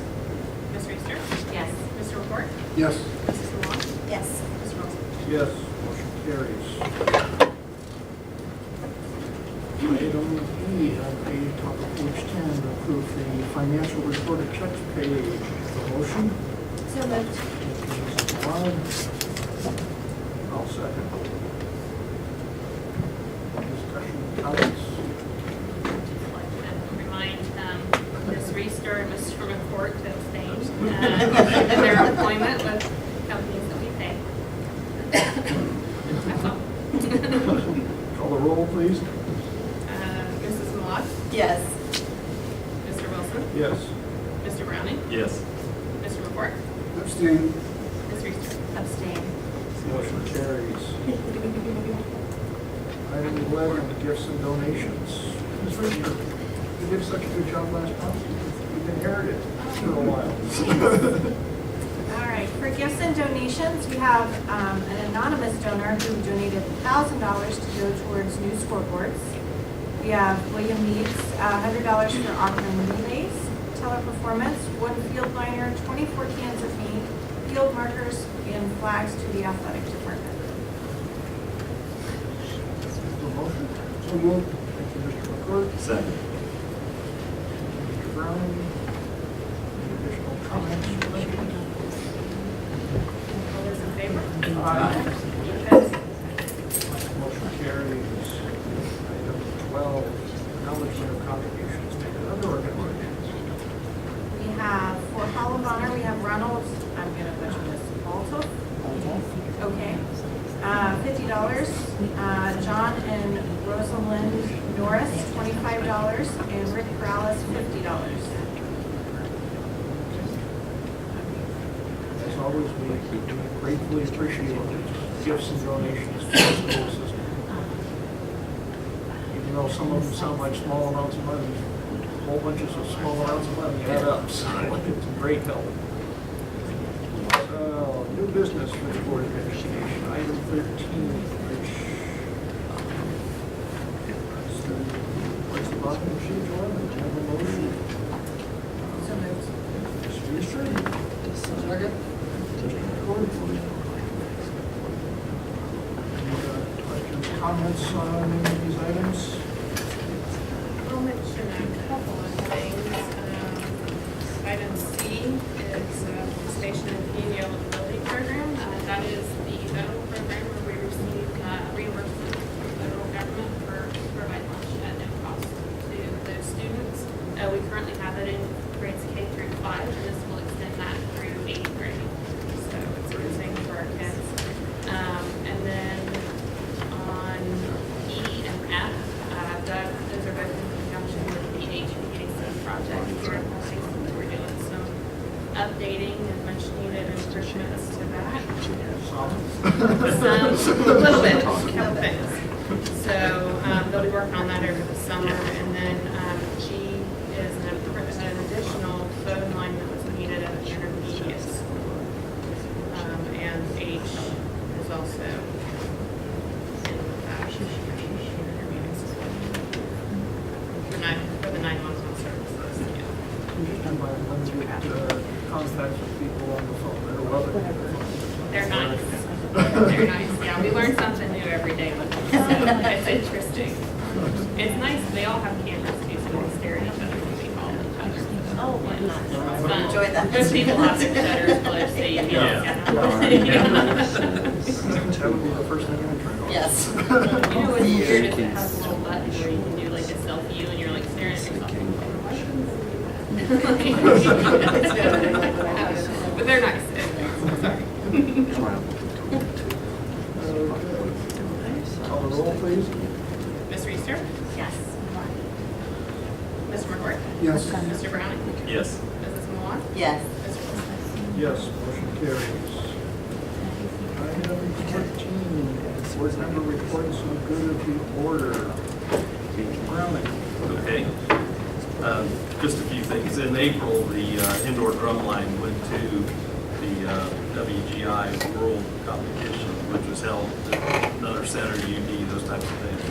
Ms. Reister? Yes. Mr. McCourt? Yes. Mrs. Moore? Yes. Mr. Wilson? Yes, motion carries. Item E on page, top of page 10, to approve the financial report of checks paid. The motion? So moved. Mrs. Milan. I'll second. Discussion, comments? And remind Ms. Reister and Mr. McCourt to abstain in their employment with companies that we pay. That's all. Call the roll, please. Mrs. Moore? Yes. Mr. Wilson? Yes. Mr. Browning? Yes. Mr. McCourt? Abstain. Ms. Reister? Abstain. Motion carries. Item 11, gifts and donations. Ms. Richter, you did such a good job last month. You've inherited for a while. All right, for gifts and donations, we have an anonymous donor who donated $1,000 to go towards new scoreboards. We have William Meads, $100 for Auckland Relays, teleperformance, one field liner, 24 cans of paint, field markers, and flags to the athletic department. The motion? So moved. Thank you, Mr. McCourt. Second. Mr. Browning. Any additional comments? All those in favor? Aye. Opposed? Motion carries. Item 12, acknowledgement of contributions made to other organizations. We have, for Hall of Honor, we have Ronald, I'm going to butcher this, Balto? Okay. $50. John and Rosalind Norris, $25. And Rick Corrales, $50. As always, we gratefully appreciate gifts and donations to the school system. Even though some of them sound like small amounts of money, whole bunches of small amounts of money add up, so it's a great help. New business for the Board of Education, item 13, which what's the bottom of sheet 11? Do you have a motion? So moved. Ms. Reister? Second. Mr. McCourt? Any questions, comments on any of these items? I'll mention a couple of things. Item C is participation in the community eligibility program. That is the federal program where we receive reimbursement from the federal government for provide lunch at no cost to those students. We currently have it in grades K through 5, and this will extend that through 8th grade. So it's a good thing for our kids. And then on E and F, those are both in conjunction with the HVAC project here at Pulse. We're doing some updating and much needed improvements to that. Some, a little bit, a couple things. So they'll be working on that over the summer. And then G is an additional phone line that was needed at the intermediate school. And H is also in intermediate school. For the 911 services, yeah. When you get contacts with people on the phone, they're loving it. They're nice. They're nice. Yeah, we learn something new every day with them. So it's interesting. It's nice. They all have cameras too, so they stare at each other when we call each other. Oh, why not? It's fun. Enjoy that. Most people have their shutters closed, so you That would be the first thing I try. Yes. You know what's weird is it has a little button where you can do like a selfie view and you're like staring at yourself. But they're nice. Sorry. Call the roll, please. Ms. Reister? Yes. Mr. McCourt? Yes. Mr. Browning? Yes. Mrs. Moore? Yes. Mr. Wilson? Yes, motion carries. Item 13, board member reports on good of the order. Browning. Okay. Just a few things. In April, the indoor drum line went to the WGI World Competition, which was held at another center, UD, those types of things.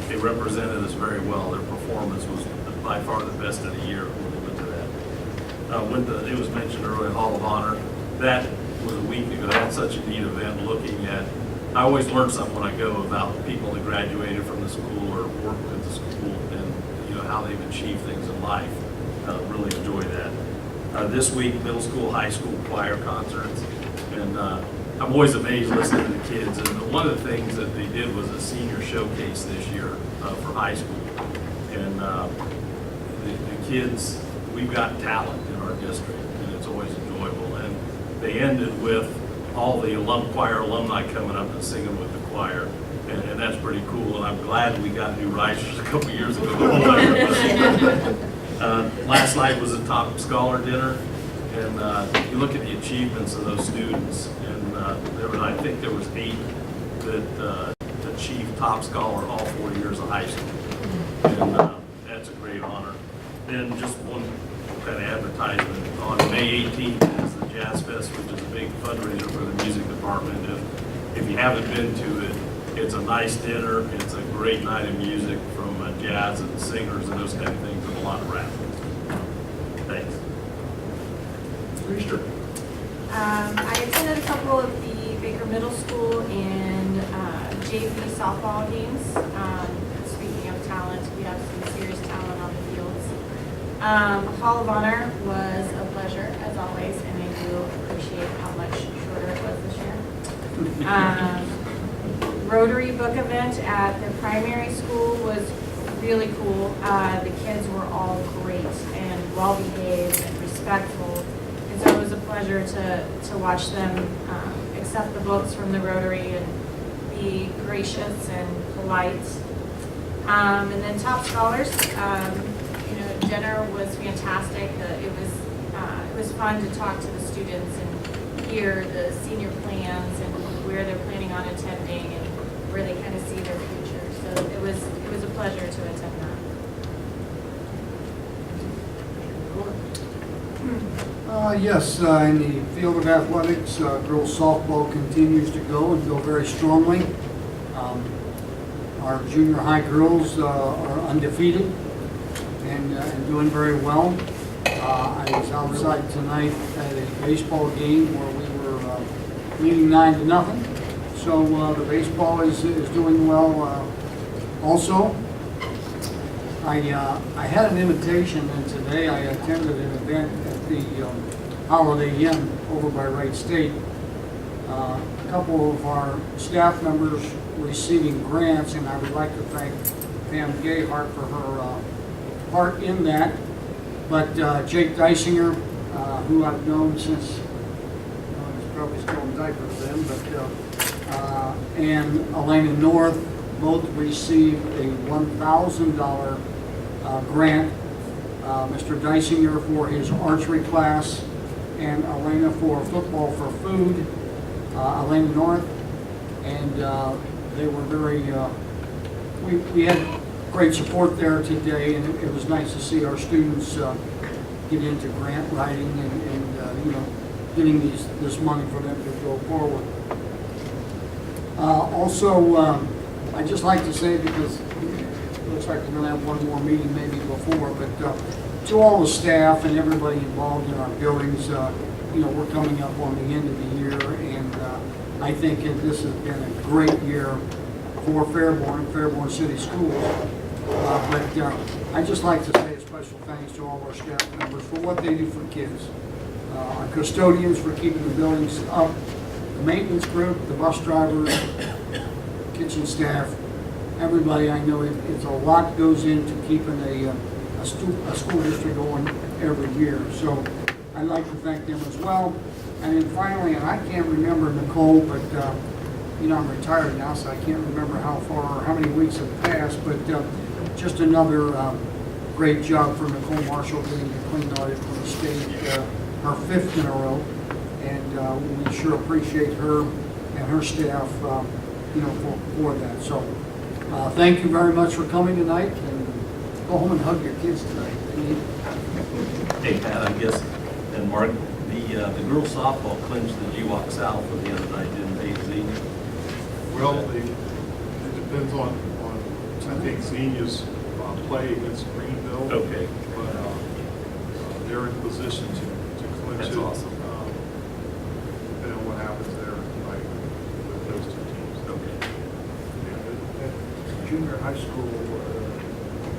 they represented us very well. Their performance was by far the best of the year when we went to that. It was mentioned earlier, Hall of Honor. That was a week ago. That's such a neat event looking at, I always learn something when I go about people that graduated from the school or worked at the school and, you know, how they've achieved things in life. Really enjoy that. This week, middle school, high school choir concerts. And I'm always amazed listening to the kids. And one of the things that they did was a senior showcase this year for high school. And the kids, we've got talent in our district, and it's always enjoyable. And they ended with all the choir alumni coming up and singing with the choir. And that's pretty cool. And I'm glad we got new risers a couple years ago to hold everybody. Last night was a top scholar dinner, and you look at the achievements of those students, and I think there was 8 that achieved top scholar all 4 years of high school, and that's a great honor. Then just one kind of advertisement, on May 18th is the Jazz Fest, which is a big fundraiser for the music department, and if you haven't been to it, it's a nice dinner, it's a great night of music from jazz and singers and those kind of things, and a lot of raffles. Thanks. Commissioner. I attended a couple of the Baker Middle School and JV softball games. Speaking of talent, we have some serious talent on the fields. Hall of Honor was a pleasure, as always, and I do appreciate how much shorter it was this year. Rotary book event at the primary school was really cool. The kids were all great and well-behaved and respectful. And so it was a pleasure to watch them accept the books from the Rotary and be gracious and polite. And then top scholars, dinner was fantastic. It was fun to talk to the students and hear the senior plans and where they're planning on attending and where they kind of see their future. So it was a pleasure to attend that. Yes, in the field of athletics, girls softball continues to go and go very strongly. Our junior high girls are undefeated and doing very well. I was outside tonight at a baseball game where we were leading 9-0. So the baseball is doing well also. I had an invitation, and today I attended an event at the Holiday Inn over by Wright State. A couple of our staff members receiving grants, and I would like to thank Pam Gayhart for her part in that. But Jake Dysinger, who I've known since, he's probably still in diapers then, but and Elena North both received a $1,000 grant. Mr. Dysinger for his archery class, and Elena for football for food. Elena North, and they were very. We had great support there today, and it was nice to see our students get into grant writing and getting this money for them to go forward. Also, I'd just like to say, because it looks like we're going to have one more meeting maybe before, but to all the staff and everybody involved in our buildings, we're coming up on the end of the year, and I think this has been a great year for Fairborn City Schools. But I'd just like to say a special thanks to all our staff members for what they do for kids. Our custodians for keeping the buildings up, the maintenance group, the bus drivers, kitchen staff, everybody. I know it's a lot goes into keeping a school district going every year. So I'd like to thank them as well. And then finally, and I can't remember, Nicole, but I'm retired now, so I can't remember how many weeks have passed, but just another great job for Nicole Marshall getting the clean audit from the state, her 5th in a row. And we sure appreciate her and her staff, for that. So thank you very much for coming tonight, and go home and hug your kids tonight. Hey, Pat, I guess, and Mark, the girls softball clinched the GWAC South for the other night, didn't they, Z? Well, it depends on I think Xenia's play against Greenville. Okay. But they're in position to clinch That's it. awesome. Depending on what happens there tonight with those two teams. Okay. That junior high school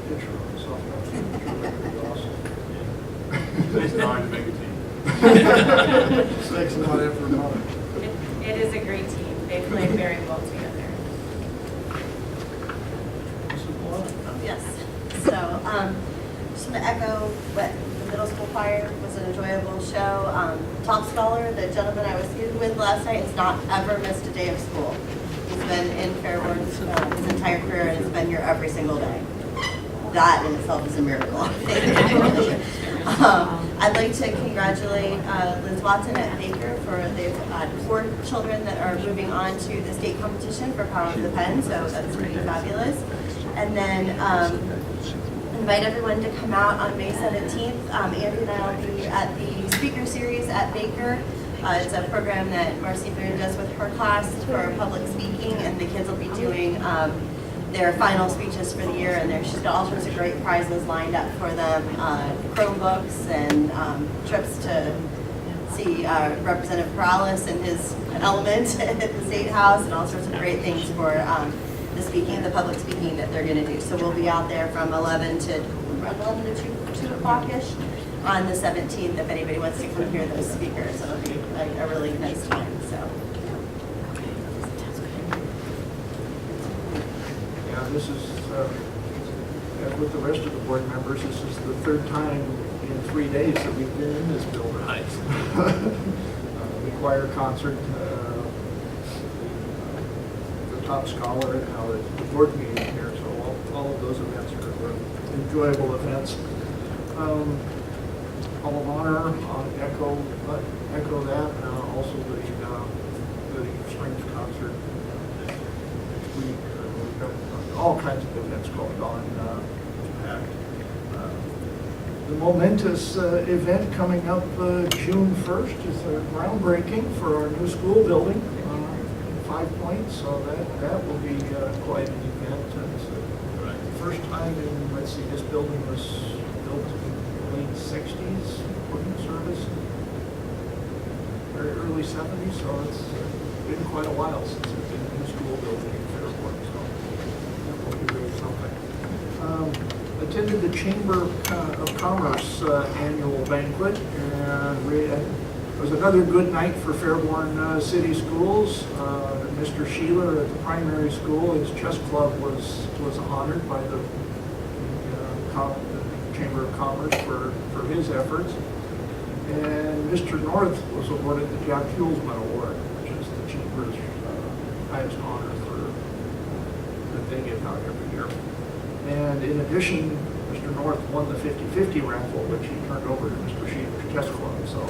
pitcher on the softball team is really pretty awesome. Takes 9 to make a team. Takes a lot of effort on it. It is a great team. They play very well together. Mrs. Malone? Yes. So, just want to echo what the middle school choir was an enjoyable show. Top Scholar, the gentleman I was speaking with last night, has not ever missed a day of school. He's been in Fairborn his entire career and has been here every single day. That in itself is a miracle. I'd like to congratulate Liz Watson at Baker for they've 4 children that are moving on to the state competition for Power of the Pen, so that's pretty fabulous. And then invite everyone to come out on May 17th. Andy and I will be at the speaker series at Baker. It's a program that Marcy Boone does with her class for public speaking, and the kids will be doing their final speeches for the year, and she's got all sorts of great prizes lined up for them, Chromebooks and trips to see Representative Perales and his element at the State House, and all sorts of great things for the public speaking that they're going to do. So we'll be out there from 11 to 2 o'clock-ish on the 17th if anybody wants to come hear those speakers. It'll be a really nice time. So. This is, as with the rest of the board members, this is the 3rd time in 3 days that we've been in this building. Nice. The choir concert, the Top Scholar, and now the board meeting here. So all of those events are enjoyable events. Hall of Honor, echo that, and also the Springs concert next week. We've got all kinds of events going on. The momentous event coming up June 1st is a groundbreaking for our new school building in 5 Points. So that will be quite an event. It's the first time in, let's see, this building was built in the late 60s, put in service very early 70s. So it's been quite a while since there's been a new school building in Fairborn. Attended the Chamber of Commerce annual banquet, and it was another good night for Fairborn City Schools. Mr. Sheeler at the primary school, his chess club was honored by the Chamber of Commerce for his efforts. And Mr. North was awarded the Jack Hulsman Award, which is the Chamber's highest honor that they give out every year. And in addition, Mr. North won the 50-50 raffle, which he turned over to Mr. Sheeler's chess club. So,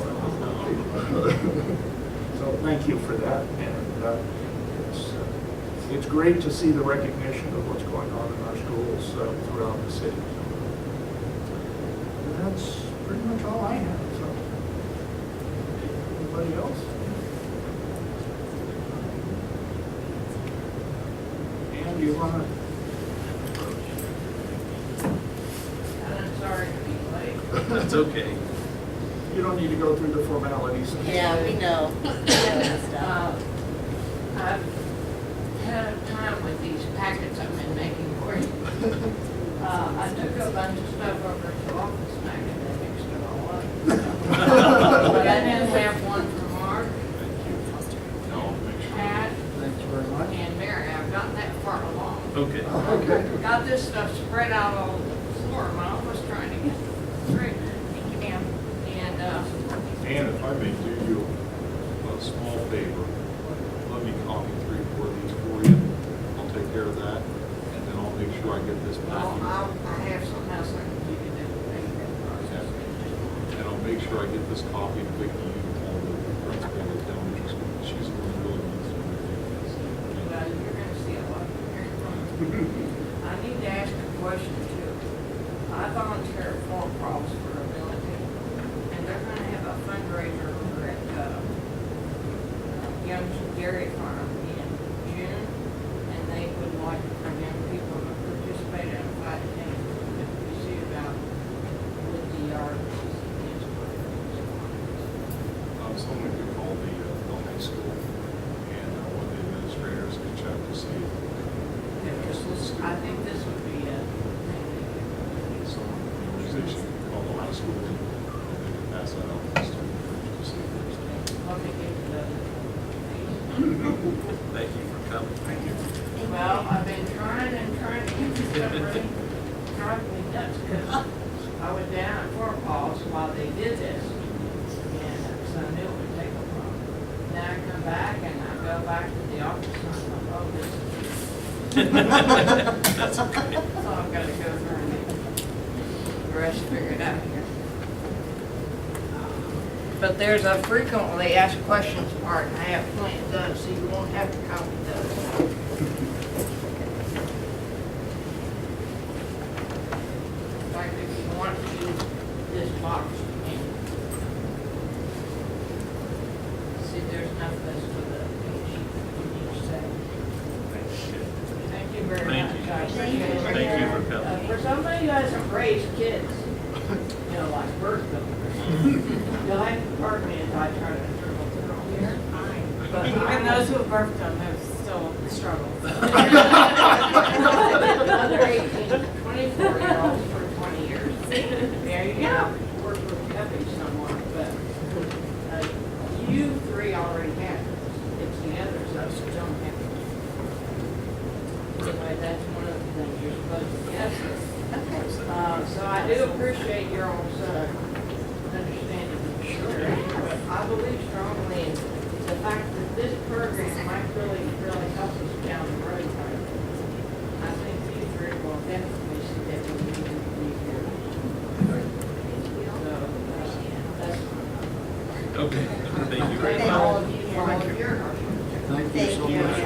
so thank you for that. And it's great to see the recognition of what's going on in our schools throughout the city. And that's pretty much all I have. So, anybody else? And you want to? Sorry to be late. That's okay. You don't need to go through the formalities. Yeah, we know. I've had a time with these packets I've been making for you. I took a bunch of stuff over to office tonight and they mixed it all up. But I didn't have one for Mark, Pat, Thanks very much. and Mary. I've gotten that far along. Okay. Okay. Got this stuff spread out all over the floor. I'm almost trying to get through. Thank you, ma'am. And, And if I may do you a small favor, let me copy 3 or 4 of these for you. I'll take care of that, and then I'll make sure I get this back. I have something else I can give you that will make that process. And I'll make sure I get this copy to Vicki, the principal of the elementary school. She's the one who really needs to review this. Well, you're gonna see a lot here from I need to ask a question too. I volunteer at Fort Cross for Ability, and they're gonna have a fundraiser over at, Young's Dairy Farm in June, and they would like for young people to participate school. Pass that out to the students to see if there's any. Let me give you the. Thank you for coming. Thank you. Well, I've been trying to get this stuff ready. Driving me nuts because I was down at Fort Falls while they did this. And so I knew it would take a while. Then I come back and I go back to the office and I'm like, oh, this is. That's okay. So I've got to go through and get the rest figured out here. But there's a frequently asked questions part, and I have plenty done, so you won't have to copy those. In fact, if you want to use this box, you can. See, there's enough list for the each set. Thank you very Thank much. you. I appreciate it. Thank you for coming. For somebody who hasn't raised kids, you know, like birth them, you'll have to pardon me if I try to dribble through here. But Even those who have birthed them have still struggled. Other 18 to 24-year-olds for 20 years. There you go. Worked with Peppy somewhat, but you three already have it. It's the others that don't have it. Anyway, that's one of the things you're supposed to get. So I do appreciate your all's understanding of the children, but I believe strongly in the fact that this program might really help us down the road. I think you three will definitely see that we need to be here. So, that's. Okay, thank you very Thank all much. of you for all of your hard work. Thank you so much.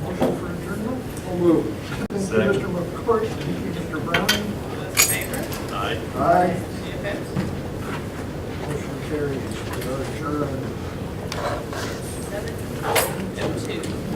Motion for adjournment? We'll move. Thank you, Second. Mr. McCourt. Thank you, Mr. Browning. Aye. Aye. Any offense? Motion carries. We are adjourned. 7:02.